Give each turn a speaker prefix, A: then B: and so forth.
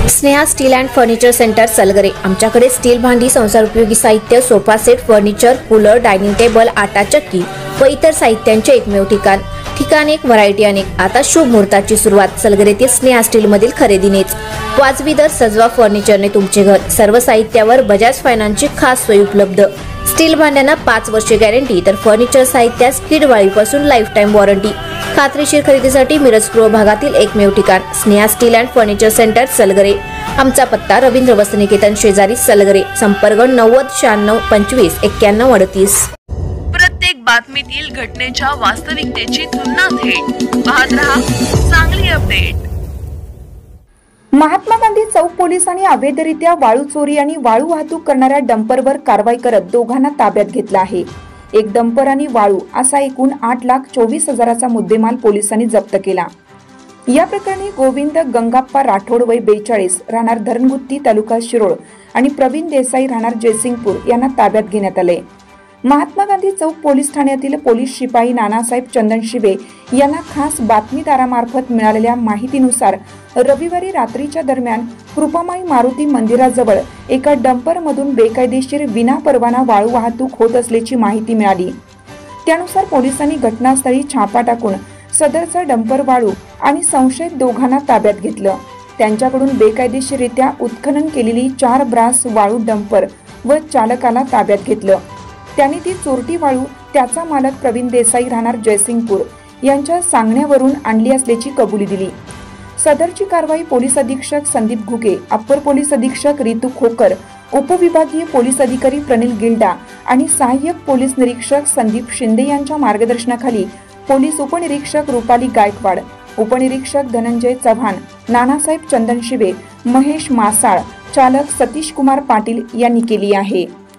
A: Sneha steel and furniture centre Salgare. आमच्याकडे steel भांडी, संसार उपयोगी साहित्य, sofa set, furniture, cooler, dining table, आटा चक्की व इतर साहित्यांचे एकमेव ठिकाण एक, व्हरायटी अनेक। आता शुभ मुहूर्ताची सुरुवात सलगरेतील स्नेहा स्टील मधील खरेदीनेच। वाजवी दर, सजवा फर्निचरने तुमचे घर। सर्व साहित्यावर बजाज फायनान्सची खास सोय उपलब्ध। स्टील भांड्यांना 5 वर्षे गॅरंटी, तर फर्निचर साहित्यास किडवाळीपासून लाईफ टाइम वॉरंटी। खात्रीशीर खरेदीसाठी मिरज पूर्व भागातील एकमेव ठिकाण Sneha steel and furniture centre Salgare. आमचा पत्ता रवींद्र वस्त्रनिकेतन शेजारी सलगरे। संपर्क 90 96 25 91 38।
B: प्रत्येक बातमीतील घटनेच्या वास्तविकतेची तुलना थेट पाहत रहा चांगली अपडेट।
C: महात्मा गांधी चौक पोलिसांनी अवैधरित्या वाळू चोरी आणि वाळू वाहतूक करणाऱ्या डंपरवर कारवाई करत दोघांना ताब्यात घेतला आहे। एक डंपर आणि वाळू असा एकूण 8,24,000चा मुद्देमाल पोलिसांनी जप्त केला। या प्रकरणी गोविंद गंगाप्पा राठोड वय 42 राहणार धरणगुत्ती तालुका शिरोळ आणि प्रवीण देसाई राहणार जयसिंगपूर यांना ताब्यात घेण्यात आले। महात्मा गांधी चौक पोलीस ठाण्यातील पोलीस शिपाई नानासाहेब चंदन शिवे यांना खास बातमीदारामार्फत मिळालेल्या माहितीनुसार रविवारी रात्रीच्या दरम्यान कृपामाई मारुती मंदिराजवळ एका डंपरमधून बेकायदेशीर विना परवाना वाळू वाहतूक होत असल्याची माहिती मिळाली। त्यानुसार पोलिसांनी घटनास्थळी छापा टाकून सदरचा डंपर वाळू आणि संशयित दोघांना ताब्यात घेतलं। त्यांच्याकडून बेकायदेशीररित्या उत्खनन केलेली 4 ब्रास वाळू डंपर व चालकाला ताब्यात घेतलं। त्यांनी ती चोरटी वाळू त्याचा मालक प्रवीण देसाई राहणार जयसिंगपूर यांच्या सांगण्यावरून आणली असल्याची कबुली दिली। सदरची कारवाई पोलीस अधीक्षक संदीप घुगे, अप्पर पोलीस अधीक्षक रितू खोकर, उपविभागीय पोलीस अधिकारी प्रणिल गिल्डा आणि सहाय्यक पोलीस निरीक्षक संदीप शिंदे यांच्या मार्गदर्शनाखाली पोलीस उपनिरीक्षक रुपाली गायकवाड, उपनिरीक्षक धनंजय चव्हाण, नानासाहेब चंदन शिवे, महेश मासाळ, चालक सतीश कुमार पाटील यांनी केली आहे।